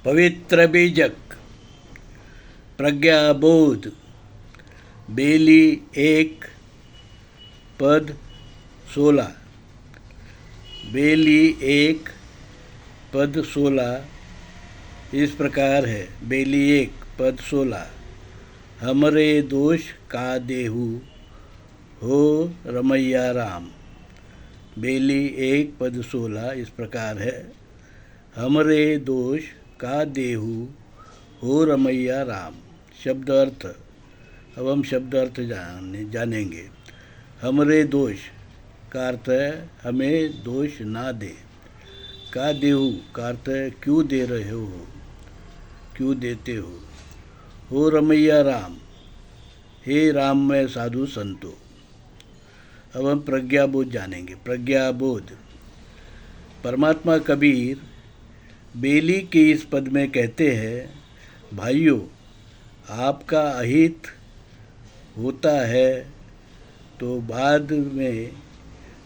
पवित्र बीजक, प्रज्ञाबोध, बेली 1 पद 16। बेली 1 पद 16 इस प्रकार है। बेली 1 पद 16। हमरे दोष का देहु हो रमैया राम। बेली 1 पद 16 इस प्रकार है। हमरे दोष का देहु हो रमैया राम। शब्द अर्थ। अब हम शब्द अर्थ जानेंगे। हमरे दोष का अर्थ है हमें दोष ना दे। का देहु का अर्थ है क्यों दे रहे हो, क्यों देते हो रमैया राम, हे राम में साधु संतो। अब हम प्रज्ञाबोध जानेंगे। प्रज्ञाबोध। परमात्मा कबीर बेली के इस पद में कहते हैं, भाइयों आपका अहित होता है तो बाद में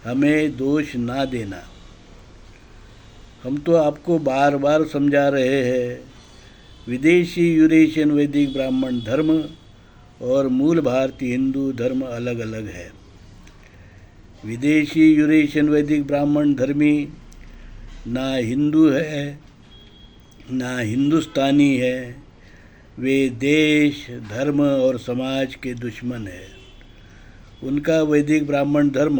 हमें दोष ना देना। हम तो आपको बार बार समझा रहे हैं, विदेशी यूरेशियन वैदिक ब्राह्मण धर्म और मूल भारतीय हिंदू धर्म अलग अलग है। विदेशी यूरेशियन वैदिक ब्राह्मण धर्मी ना हिंदू है ना हिंदुस्तानी है। वे देश, धर्म और समाज के दुश्मन है। उनका वैदिक ब्राह्मण धर्म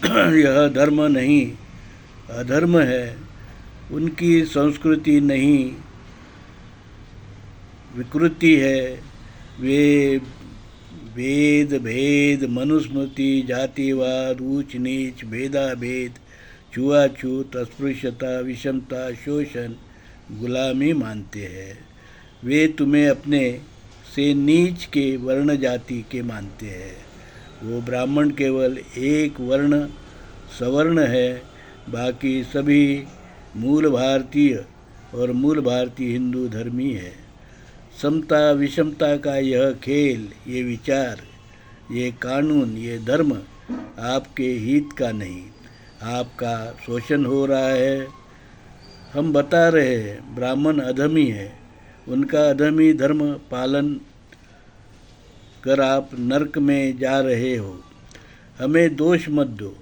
यह धर्म नहीं, अधर्म है। उनकी संस्कृति नहीं, विकृति है। वे वेद भेद, मनुस्मृति, जातिवाद, ऊंच नीच, भेदाभेद, छुआछूत, अस्पृश्यता, विषमता, शोषण, गुलामी मानते हैं। वे तुम्हें अपने से नीच के वर्ण जाति के मानते हैं। वो ब्राह्मण केवल एक वर्ण सवर्ण है, बाकी सभी मूल भारतीय और मूल भारतीय हिंदू धर्मी है। समता विषमता का यह खेल, ये विचार, ये कानून, ये धर्म आपके हित का नहीं, आपका शोषण हो रहा है। हम बता रहे हैं ब्राह्मण अधमी है। उनका अधमी धर्म पालन कर आप नरक में जा रहे हो। हमें दोष मत दो,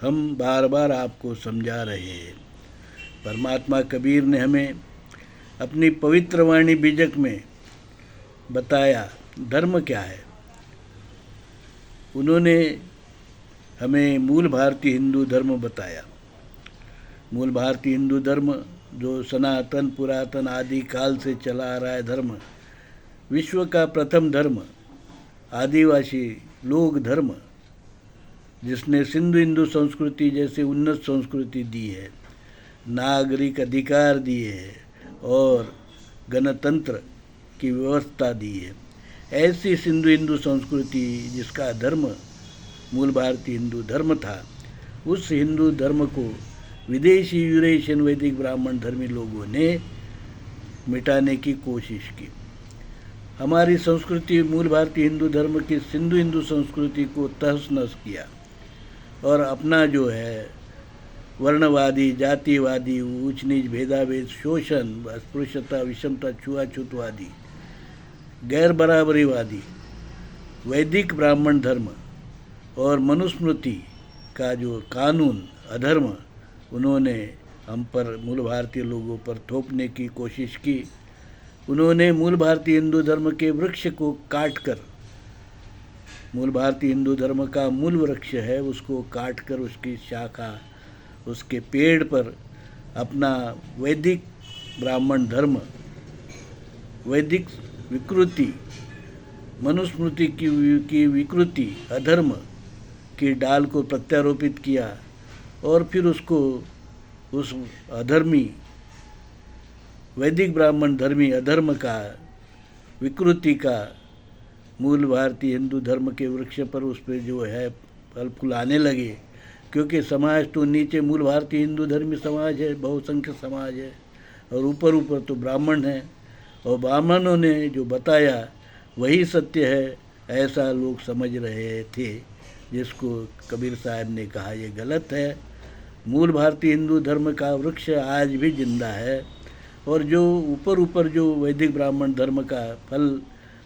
हम बार बार आपको समझा रहे हैं। परमात्मा कबीर ने हमें अपनी पवित्र वाणी बीजक में बताया धर्म क्या है। उन्होंने हमें मूल भारतीय हिंदू धर्म बताया। मूल भारतीय हिंदू धर्म जो सनातन पुरातन आदि काल से चला आ रहा है धर्म, विश्व का प्रथम धर्म, आदिवासी लोक धर्म, जिसने सिंधु हिंदू संस्कृति जैसे उन्नत संस्कृति दी है, नागरिक अधिकार दिए हैं और गणतंत्र की व्यवस्था दी है। ऐसी सिंधु हिंदू संस्कृति जिसका धर्म मूल भारतीय हिंदू धर्म था, उस हिंदू धर्म को विदेशी यूरेशियन वैदिक ब्राह्मण धर्मी लोगों ने मिटाने की कोशिश की। हमारी संस्कृति मूल भारतीय हिंदू धर्म की सिंधु हिंदू संस्कृति को तहस नहस किया और अपना जो है वर्णवादी, जातिवादी, ऊंच नीच, भेदाभेद, शोषण, अस्पृश्यता, विषमता, छुआछूतवादी, गैर बराबरीवादी वैदिक ब्राह्मण धर्म और मनुस्मृति का जो कानून, अधर्म उन्होंने हम पर, मूल भारतीय लोगों पर थोपने की कोशिश की। उन्होंने मूल भारतीय हिंदू धर्म के वृक्ष को काटकर, मूल भारतीय हिंदू धर्म का मूल वृक्ष है उसको काटकर उसकी शाखा, उसके पेड़ पर अपना वैदिक ब्राह्मण धर्म, वैदिक विकृति, मनुस्मृति की विकृति, अधर्म की डाल को प्रत्यारोपित किया और फिर उसको उस अधर्मी वैदिक ब्राह्मण धर्मी अधर्म का, विकृति का मूल भारतीय हिंदू धर्म के वृक्ष पर उस पर जो है फल फूल आने लगे। क्योंकि समाज तो नीचे मूल भारतीय हिंदू धर्मी समाज है, बहुसंख्यक समाज है, और ऊपर ऊपर तो ब्राह्मण है, और ब्राह्मणों ने जो बताया वही सत्य है ऐसा लोग समझ रहे थे, जिसको कबीर साहब ने कहा यह गलत है। मूल भारतीय हिंदू धर्म का वृक्ष आज भी जिंदा है और जो ऊपर ऊपर जो वैदिक ब्राह्मण धर्म का फल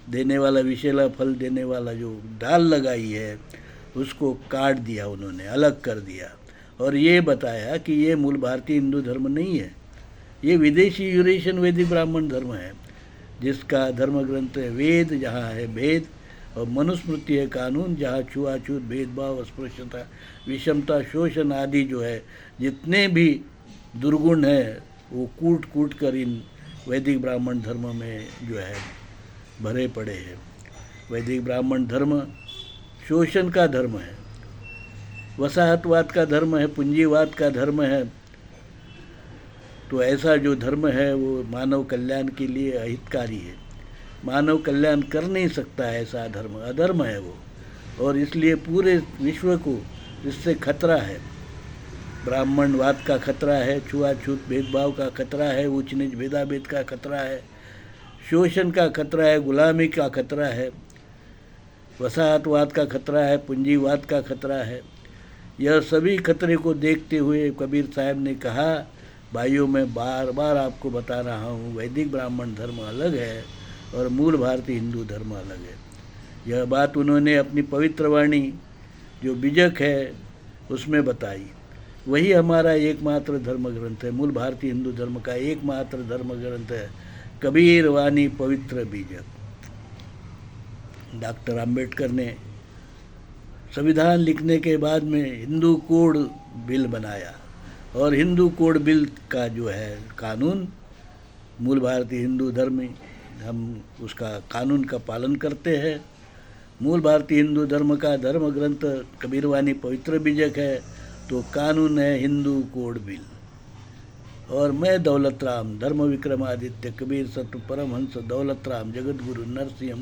देने वाला, विषैला फल देने वाला जो डाल लगाई है, उसको काट दिया उन्होंने, अलग कर दिया और ये बताया कि ये मूल भारतीय हिंदू धर्म नहीं है, ये विदेशी यूरेशियन वैदिक ब्राह्मण धर्म है, जिसका धर्म ग्रंथ है वेद, जहाँ है भेद, और मनुस्मृति है कानून, जहाँ छुआछूत, भेदभाव, अस्पृश्यता, विषमता, शोषण आदि जो है जितने भी दुर्गुण है वो कूट कूट कर इन वैदिक ब्राह्मण धर्म में जो है भरे पड़े हैं। वैदिक ब्राह्मण धर्म शोषण का धर्म है, वसाहतवाद का धर्म है, पूंजीवाद का धर्म है। तो ऐसा जो धर्म है वो मानव कल्याण के लिए अहितकारी है, मानव कल्याण कर नहीं सकता ऐसा धर्म, अधर्म है वो, और इसलिए पूरे विश्व को इससे खतरा है। ब्राह्मणवाद का खतरा है, छुआछूत भेदभाव का खतरा है, ऊंच नीच भेदाभेद का खतरा है, शोषण का खतरा है, गुलामी का खतरा है, वसाहतवाद का खतरा है, पूंजीवाद का खतरा है। यह सभी खतरे को देखते हुए कबीर साहब ने कहा, भाइयों मैं बार बार आपको बता रहा हूँ, वैदिक ब्राह्मण धर्म अलग है और मूल भारतीय हिंदू धर्म अलग है। यह बात उन्होंने अपनी पवित्र वाणी जो बीजक है उसमें बताई। वही हमारा एकमात्र धर्म ग्रंथ है, मूल भारतीय हिंदू धर्म का एकमात्र धर्म ग्रंथ है कबीर वाणी पवित्र बीजक। डॉक्टर अंबेडकर ने संविधान लिखने के बाद में हिंदू कोड बिल बनाया और हिंदू कोड बिल का जो है कानून मूल भारतीय हिंदू धर्म, हम उसका कानून का पालन करते हैं। मूल भारतीय हिंदू धर्म का धर्म ग्रंथ कबीरवाणी पवित्र बीजक है, तो कानून है हिंदू कोड बिल। और मैं दौलत राम, धर्म विक्रमादित्य कबीर सत्व परमहंस दौलत राम, जगत गुरु नरसिंह,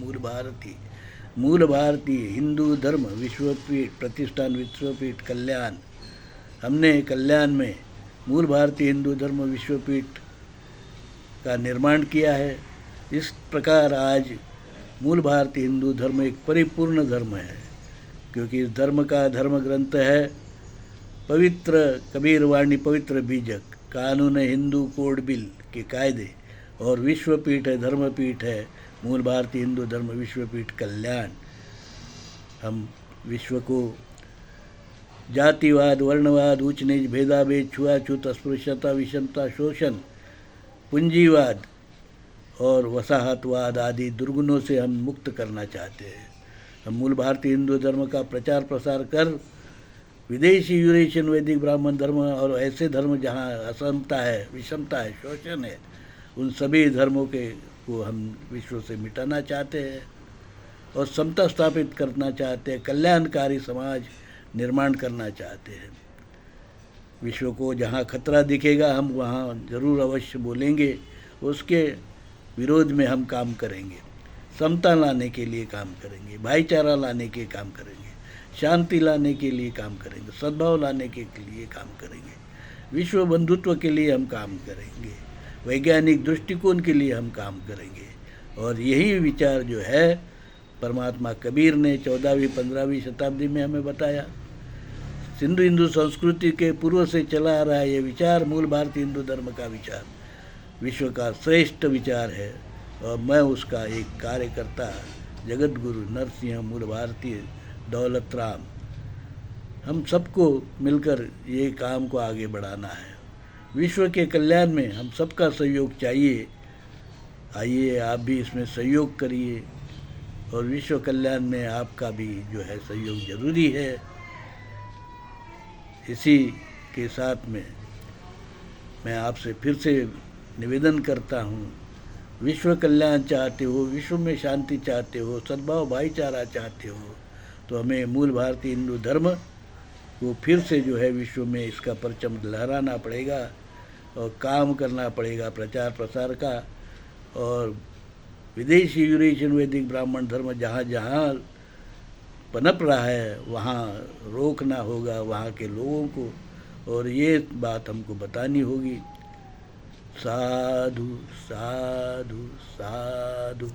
मूल भारतीय हिंदू धर्म विश्वपीठ प्रतिष्ठान विश्वपीठ कल्याण, हमने कल्याण में मूल भारतीय हिंदू धर्म विश्वपीठ का निर्माण किया है। इस प्रकार आज मूल भारतीय हिंदू धर्म एक परिपूर्ण धर्म है, क्योंकि इस धर्म का धर्म ग्रंथ है पवित्र कबीरवाणी पवित्र बीजक, कानून है हिंदू कोड बिल के कायदे, और विश्वपीठ है, धर्मपीठ है मूल भारतीय हिंदू धर्म विश्वपीठ कल्याण। हम विश्व को जातिवाद, वर्णवाद, ऊंच नीच, भेदाभेद, छुआछूत, अस्पृश्यता, विषमता, शोषण, पूंजीवाद और वसाहतवाद आदि दुर्गुणों से हम मुक्त करना चाहते हैं। हम मूल भारतीय हिंदू धर्म का प्रचार प्रसार कर विदेशी यूरेशियन वैदिक ब्राह्मण धर्म और ऐसे धर्म जहाँ असमता है, विषमता है, शोषण है, उन सभी धर्मों को हम विश्व से मिटाना चाहते हैं और समता स्थापित करना चाहते हैं, कल्याणकारी समाज निर्माण करना चाहते हैं। विश्व को जहाँ खतरा दिखेगा हम वहाँ जरूर अवश्य बोलेंगे, उसके विरोध में हम काम करेंगे, समता लाने के लिए काम करेंगे, भाईचारा लाने के काम करेंगे, शांति लाने के लिए काम करेंगे, सद्भाव लाने के लिए काम करेंगे, विश्व बंधुत्व के लिए हम काम करेंगे, वैज्ञानिक दृष्टिकोण के लिए हम काम करेंगे। और यही विचार जो है परमात्मा कबीर ने 14वीं 15वीं शताब्दी में हमें बताया। सिंधु हिंदू संस्कृति के पूर्व से चला आ रहा है ये विचार, मूल भारतीय हिंदू धर्म का विचार विश्व का श्रेष्ठ विचार है और मैं उसका एक कार्यकर्ता जगत गुरु नरसिंह मूल भारतीय दौलत राम, हम सबको मिलकर ये काम को आगे बढ़ाना है। विश्व के कल्याण में हम सबका सहयोग चाहिए। आइए आप भी इसमें सहयोग करिए और विश्व कल्याण में आपका भी जो है सहयोग जरूरी है। इसी के साथ में मैं आपसे फिर से निवेदन करता हूँ, विश्व कल्याण चाहते हो, विश्व में शांति चाहते हो, सद्भाव भाईचारा चाहते हो, तो हमें मूल भारतीय हिंदू धर्म को फिर से जो है विश्व में इसका परचम लहराना पड़ेगा और काम करना पड़ेगा प्रचार प्रसार का। और विदेशी यूरेशियन वैदिक ब्राह्मण धर्म जहाँ जहाँ पनप रहा है वहाँ रोकना होगा वहाँ के लोगों को, और ये बात हमको बतानी होगी। साधु साधु साधु।